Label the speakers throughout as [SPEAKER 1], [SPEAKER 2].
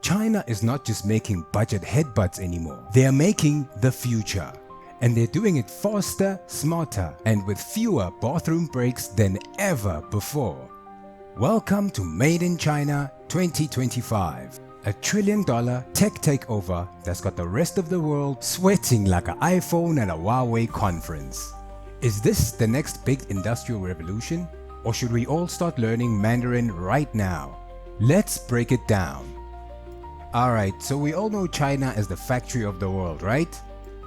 [SPEAKER 1] China is not just making budget headbutts anymore. They are making the future. And they're doing it faster, smarter, and with fewer bathroom breaks than ever before. Welcome to Made in China 2025, a $1 trillion tech takeover that's got the rest of the world sweating like an iPhone at a Huawei conference. Is this the next big industrial revolution? Or should we all start learning Mandarin right now? Let's break it down. Alright, so we all know China as the factory of the world, right?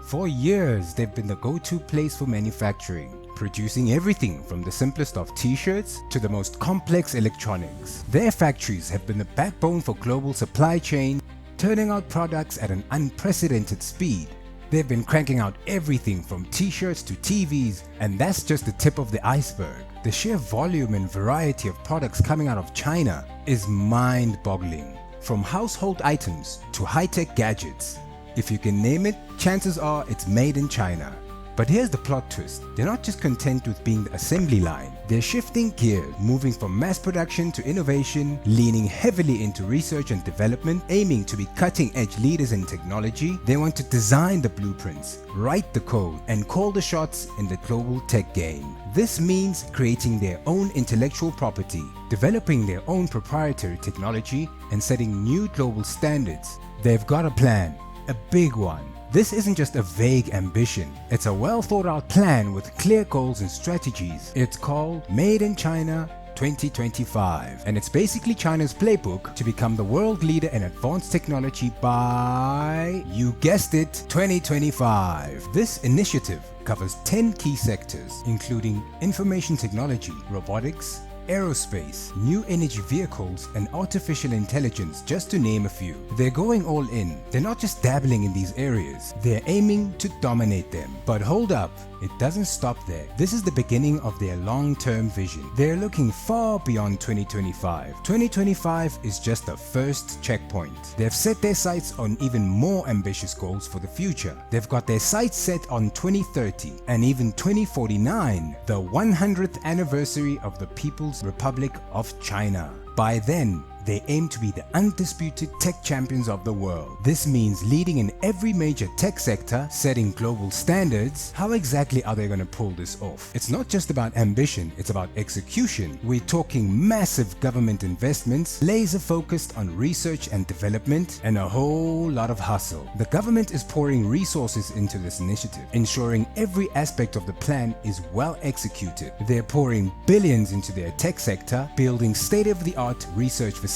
[SPEAKER 1] For years, they've been the go-to place for manufacturing, producing everything from the simplest of t-shirts to the most complex electronics. Their factories have been the backbone for global supply chain, turning out products at an unprecedented speed. They've been cranking out everything from t-shirts to TVs, and that's just the tip of the iceberg. The sheer volume and variety of products coming out of China is mind-boggling. From household items to high-tech gadgets. If you can name it, chances are it's made in China. But here's the plot twist. They're not just content with being the assembly line. They're shifting gears, moving from mass production to innovation, leaning heavily into research and development, aiming to be cutting-edge leaders in technology. They want to design the blueprints, write the code, and call the shots in the global tech game. This means creating their own intellectual property, developing their own proprietary technology, and setting new global standards. They've got a plan. A big one. This isn't just a vague ambition, it's a well thought out plan with clear goals and strategies. It's called Made in China 2025, and it's basically China's playbook to become the world leader in advanced technology by, you guessed it, 2025. This initiative covers 10 key sectors, including information technology, robotics, aerospace, new energy vehicles, and artificial intelligence, just to name a few. They're going all in. They're not just dabbling in these areas. They're aiming to dominate them. But hold up, it doesn't stop there. This is the beginning of their long-term vision. They're looking far beyond 2025. 2025 is just the first checkpoint. They've set their sights on even more ambitious goals for the future. They've got their sights set on 2030 and even 2049, the 100th anniversary of the People's Republic of China. By then, they aim to be the undisputed tech champions of the world. This means leading in every major tech sector, setting global standards. How exactly are they going to pull this off? It's not just about ambition, it's about execution. We're talking massive government investments, laser focused on research and development, and a whole lot of hustle. The government is pouring resources into this initiative, ensuring every aspect of the plan is well executed. They're pouring billions into their tech sector, building state-of-the-art research facilities,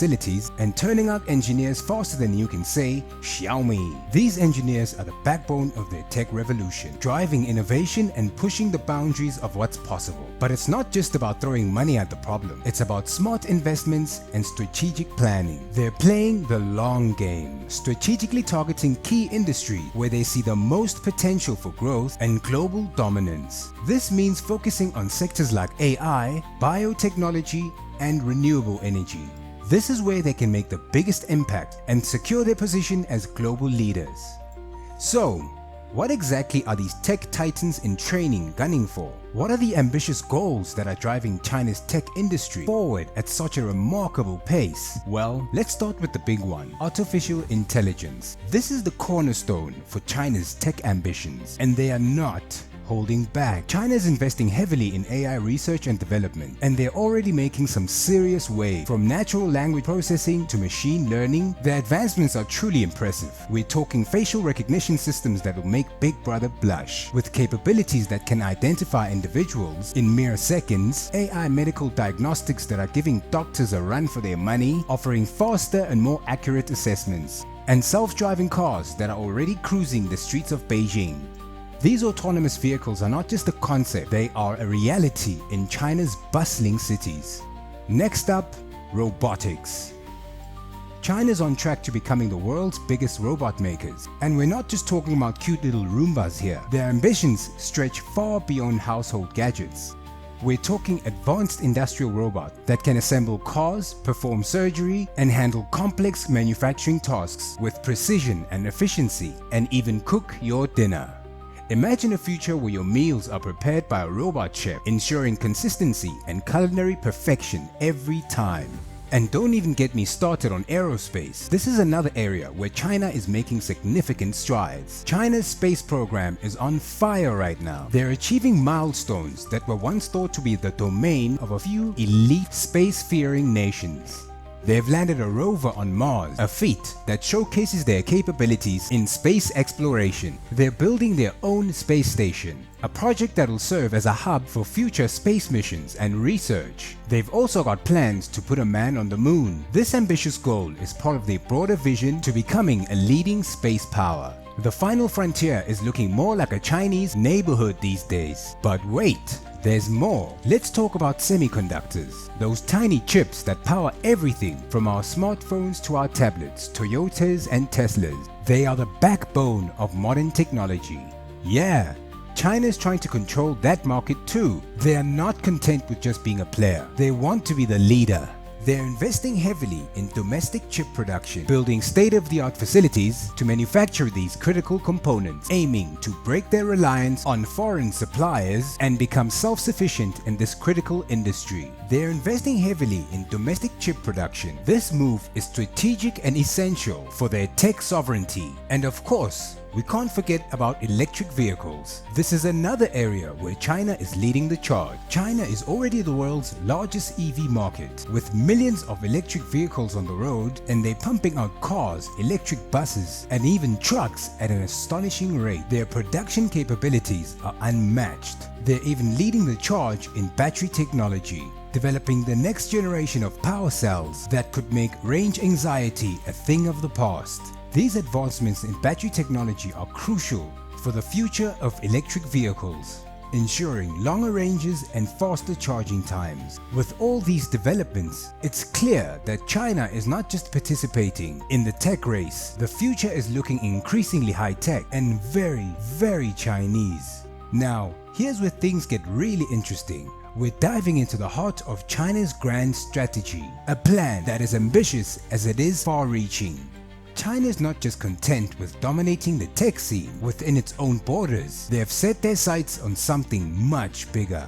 [SPEAKER 1] and turning out engineers faster than you can say, Xiaomi. These engineers are the backbone of their tech revolution, driving innovation and pushing the boundaries of what's possible. But it's not just about throwing money at the problem, it's about smart investments and strategic planning. They're playing the long game, strategically targeting key industries where they see the most potential for growth and global dominance. This means focusing on sectors like AI, biotechnology, and renewable energy. This is where they can make the biggest impact and secure their position as global leaders. So, what exactly are these tech titans in training gunning for? What are the ambitious goals that are driving China's tech industry forward at such a remarkable pace? Well, let's start with the big one, artificial intelligence. This is the cornerstone for China's tech ambitions, and they are not holding back. China is investing heavily in AI research and development, and they're already making some serious waves. From natural language processing to machine learning, the advancements are truly impressive. We're talking facial recognition systems that will make Big Brother blush, with capabilities that can identify individuals in mere seconds, AI medical diagnostics that are giving doctors a run for their money, offering faster and more accurate assessments, and self-driving cars that are already cruising the streets of Beijing. These autonomous vehicles are not just a concept, they are a reality in China's bustling cities. Next up, robotics. China's on track to becoming the world's biggest robot makers. And we're not just talking about cute little Roombas here. Their ambitions stretch far beyond household gadgets. We're talking advanced industrial robots that can assemble cars, perform surgery, and handle complex manufacturing tasks with precision and efficiency, and even cook your dinner. Imagine a future where your meals are prepared by a robot chef, ensuring consistency and culinary perfection every time. And don't even get me started on aerospace. This is another area where China is making significant strides. China's space program is on fire right now. They're achieving milestones that were once thought to be the domain of a few elite space-fearing nations. They've landed a rover on Mars, a feat that showcases their capabilities in space exploration. They're building their own space station, a project that will serve as a hub for future space missions and research. They've also got plans to put a man on the moon. This ambitious goal is part of their broader vision to becoming a leading space power. The final frontier is looking more like a Chinese neighborhood these days. But wait! There's more. Let's talk about semiconductors. Those tiny chips that power everything from our smartphones to our tablets, Toyotas and Teslas. They are the backbone of modern technology. Yeah, China's trying to control that market too. They are not content with just being a player. They want to be the leader. They're investing heavily in domestic chip production, building state-of-the-art facilities to manufacture these critical components, aiming to break their reliance on foreign suppliers and become self-sufficient in this critical industry. They're investing heavily in domestic chip production. This move is strategic and essential for their tech sovereignty. And of course, we can't forget about electric vehicles. This is another area where China is leading the charge. China is already the world's largest EV market, with millions of electric vehicles on the road, and they're pumping out cars, electric buses, and even trucks at an astonishing rate. Their production capabilities are unmatched. They're even leading the charge in battery technology, developing the next generation of power cells that could make range anxiety a thing of the past. These advancements in battery technology are crucial for the future of electric vehicles, ensuring longer ranges and faster charging times. With all these developments, it's clear that China is not just participating in the tech race. The future is looking increasingly high-tech and very Chinese. Now, here's where things get really interesting. We're diving into the heart of China's grand strategy, a plan that is ambitious as it is far-reaching. China is not just content with dominating the tech scene within its own borders. They have set their sights on something much bigger.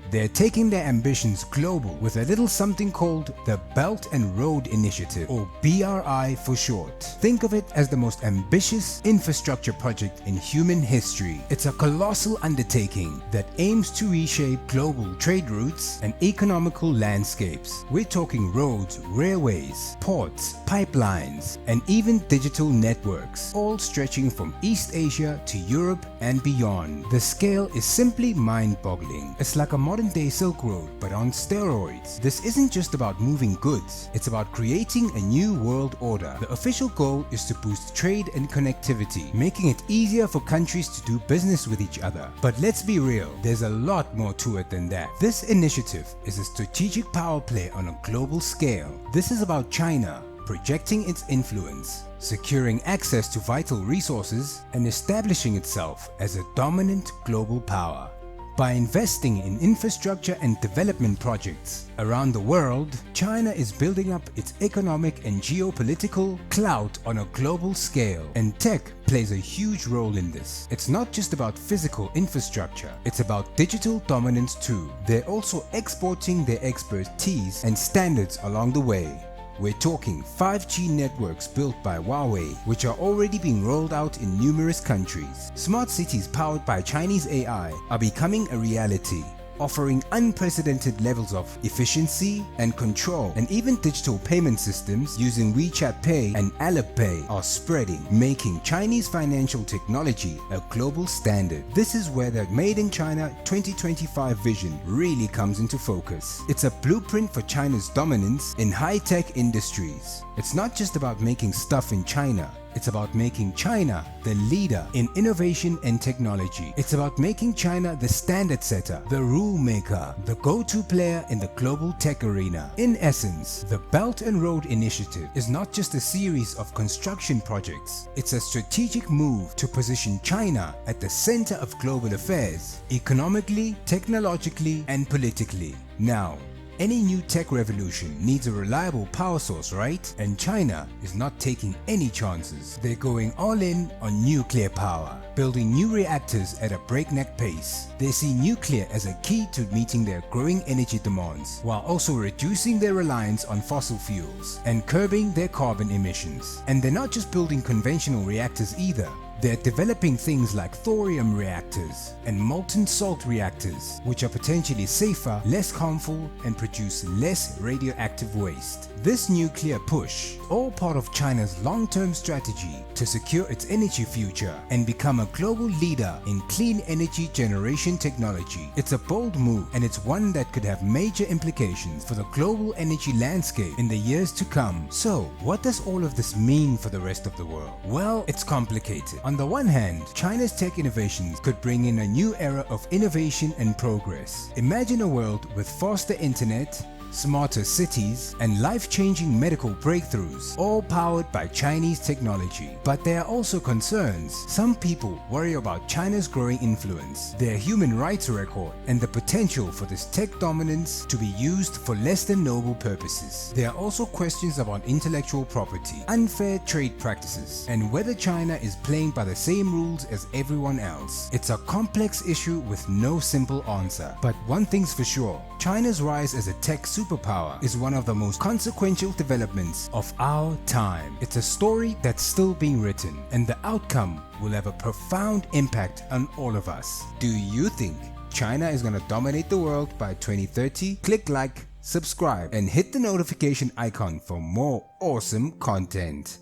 [SPEAKER 1] They're taking their ambitions global with a little something called the Belt and Road Initiative, or BRI for short. Think of it as the most ambitious infrastructure project in human history. It's a colossal undertaking that aims to reshape global trade routes and economical landscapes. We're talking roads, railways, ports, pipelines, and even digital networks, all stretching from East Asia to Europe and beyond. The scale is simply mind-boggling. It's like a modern-day Silk Road, but on steroids. This isn't just about moving goods, it's about creating a new world order. The official goal is to boost trade and connectivity, making it easier for countries to do business with each other. But let's be real, there's a lot more to it than that. This initiative is a strategic power play on a global scale. This is about China projecting its influence, securing access to vital resources, and establishing itself as a dominant global power. By investing in infrastructure and development projects around the world, China is building up its economic and geopolitical clout on a global scale, and tech plays a huge role in this. It's not just about physical infrastructure, it's about digital dominance too. They're also exporting their expertise and standards along the way. We're talking 5G networks built by Huawei, which are already being rolled out in numerous countries. Smart cities powered by Chinese AI are becoming a reality, offering unprecedented levels of efficiency and control, and even digital payment systems using WeChat Pay and Alipay are spreading, making Chinese financial technology a global standard. This is where the Made in China 2025 vision really comes into focus. It's a blueprint for China's dominance in high-tech industries. It's not just about making stuff in China. It's about making China the leader in innovation and technology. It's about making China the standard setter, the rule maker, the go-to player in the global tech arena. In essence, the Belt and Road Initiative is not just a series of construction projects. It's a strategic move to position China at the center of global affairs, economically, technologically, and politically. Now, Any new tech revolution needs a reliable power source, right? And China is not taking any chances. They're going all in on nuclear power, building new reactors at a breakneck pace. They see nuclear as a key to meeting their growing energy demands, while also reducing their reliance on fossil fuels and curbing their carbon emissions. And they're not just building conventional reactors either. They're developing things like thorium reactors and molten salt reactors, which are potentially safer, less harmful, and produce less radioactive waste. This nuclear push, all part of China's long-term strategy to secure its energy future and become a global leader in clean energy generation technology. It's a bold move, and it's one that could have major implications for the global energy landscape in the years to come. So, what does all of this mean for the rest of the world? Well, it's complicated. On the one hand, China's tech innovations could bring in a new era of innovation and progress. Imagine a world with faster internet, smarter cities, and life-changing medical breakthroughs, all powered by Chinese technology. But there are also concerns. Some people worry about China's growing influence, their human rights record, and the potential for this tech dominance to be used for less than noble purposes. There are also questions about intellectual property, unfair trade practices, and whether China is playing by the same rules as everyone else. It's a complex issue with no simple answer. But one thing's for sure, China's rise as a tech superpower is one of the most consequential developments of our time. It's a story that's still being written, and the outcome will have a profound impact on all of us. Do you think China is going to dominate the world by 2030? Click like, subscribe, and hit the notification icon for more awesome content.